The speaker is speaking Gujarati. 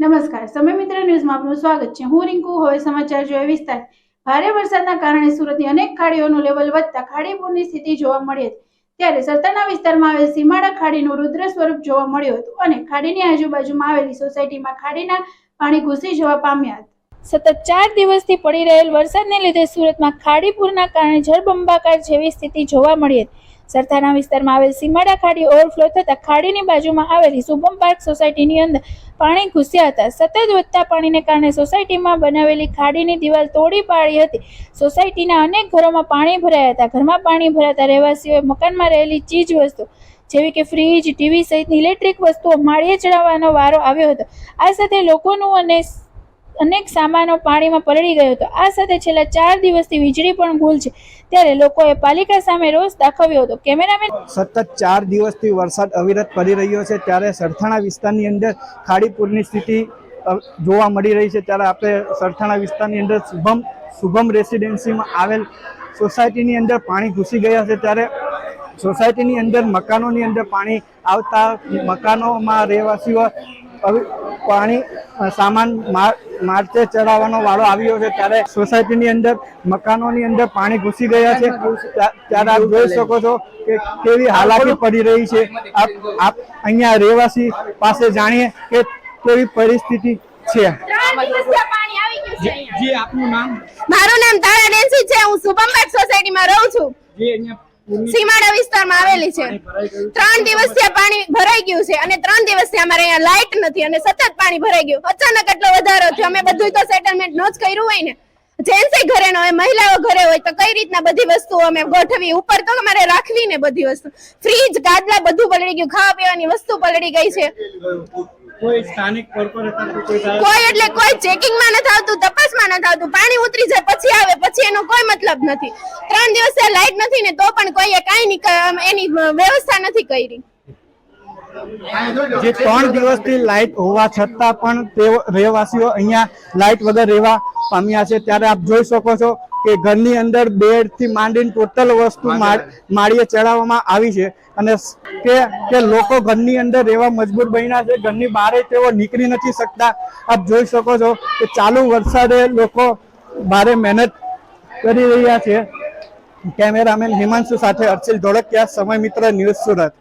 નમસ્કાર, સમય મિત્ર ન્યૂઝમાં આપનું સ્વાગત છે। હું રિંકુ। હવે સમાચાર જોઈએ વિસ્તાર। ભારે વરસાદના કારણે સુરતની અનેક ખાડીઓનું લેવલ વધતા ખાડીપૂરની સ્થિતિ જોવા મળી હતી। ત્યારે સરતાના વિસ્તારમાં આવેલ સીમાડા ખાડીનું રુદ્ર સ્વરૂપ જોવા મળ્યું હતું અને ખાડીની આજુબાજુમાં આવેલી સોસાયટીમાં ખાડીના પાણી ઘૂસી જવા પામ્યા હતા। સતત 4 દિવસથી પડી રહેલ વરસાદને લીધે સુરતમાં ખાડીપૂરના કારણે જળબંબાકાર જેવી સ્થિતિ જોવા મળી હતી। સરથાના વિસ્તારમાં આવેલ સીમાડા ખાડી ઓવરફ્લો થતા ખાડીની બાજુમાં આવેલી શુભમ પાર્ક સોસાયટીની અંદર પાણી ઘૂસ્યા હતા। સતત વધતા પાણીને કારણે સોસાયટીમાં બનાવેલી ખાડીની દિવાલ તોડી પાડી હતી। સોસાયટીના અનેક ઘરોમાં પાણી ભરાયા હતા। ઘરમાં પાણી ભરાતા રહેવાસીઓએ મકાનમાં રહેલી ચીજ વસ્તુ જેવી કે ફ્રીજ, ટીવી સહિતની ઇલેક્ટ્રિક વસ્તુઓ માળીએ ચડાવવાનો વારો આવ્યો હતો। આ સાથે લોકોનું અનેક સામાનો પાણીમાં પલળી ગયો હતો। આ સાથે છેલ્લા 4 દિવસથી વીજળી પણ ગુલ છે। ત્યારે લોકોએ પાલિકા સામે રોષ દાખવ્યો હતો। કેમેરામેન સતત 4 દિવસથી વરસાદ અવિરત પડી રહ્યો છે ત્યારે સરથાણા વિસ્તારની અંદર ખાડીપૂરની સ્થિતિ જોવા મળી રહી છે। ત્યારે આપણે સરથાણા વિસ્તારની અંદર શુભમ રેસિડેન્સીમાં આવેલ સોસાયટીની અંદર પાણી ઘૂસી ગયા છે। ત્યારે સોસાયટીની અંદર મકાનોની અંદર પાણી આવતા મકાનોમાં રહેવાસીઓ પાણી સામાન મારતે ચડાવવાનો વારો આવ્યો છે। ત્યારે સોસાયટીની અંદર મકાનોની અંદર પાણી ઘૂસી ગયા છે। ત્યારે આપ જોઈ શકો છો કે કેવી હાલાકી પડી રહી છે। આપ અહીંયા રહેવાસી પાસે જાણીએ કે કેવી પરિસ્થિતિ છે। જી આપનું નામ? મારું નામ તારા ડેન્સી છે। હું શુભમ પાર્ક સોસાયટીમાં રહું છું। જી અહીંયા સીમાડા વિસ્તારમાં આવેલી છે। 3 દિવસથી પાણી ભરાઈ ગયું છે અને 3 દિવસથી અમારે અહીંયા લાઇટ નથી અને સતત પાણી ભરાઈ ગયું। અચાનક એટલો વધારો થયો। અમે બધું તો સેટલમેન્ટ નો જ કર્યું હોય ને, જેન્ટ્સ ઘરે ન હોય, મહિલાઓ ઘરે હોય તો કઈ રીતના બધી વસ્તુઓ અમે ગોઠવી? ઉપર તો અમારે રાખવી ને બધી વસ્તુ, ફ્રીજ, ગાદલા બધું પલળી ગયું, ખાવા પીવાની વસ્તુ પલળી ગઈ છે। કોઈ સ્થાનિક કોર્પોરેશન કોઈ એટલે કોઈ ચેકિંગમાં નથી આવતું, તપાસમાં નથી આવતું। પાણી ઉતરી જાય પછી આવે, પછી એનો કોઈ મતલબ નથી। 3 દિવસે લાઇટ નથી ને તો પણ કોઈએ કાંઈ એની વ્યવસ્થા નથી કરી। જે 3 દિવસથી લાઇટ હોવા છતાં પણ તેઓ રહેવાસીઓ અહીંયા લાઇટ વગર રહેવા પામ્યા છે। ત્યારે આપ જોઈ શકો છો કે ઘરની અંદર બેડથી માંડીને ટોટલ વસ્તુ માળીએ ચડાવવામાં આવી છે અને કે લોકો ઘરની અંદર રહેવા મજબૂર બન્યા છે। ઘરની બહાર તેઓ નીકળી નથી શકતા। આપ જોઈ શકો છો કે ચાલુ વરસાદે લોકો ભારે મહેનત કરી રહ્યા છે। કેમેરામેન હિમાંશુ સાથે અર્ચિલ ધોળકિયા, સમય મિત્ર ન્યૂઝ, સુરત।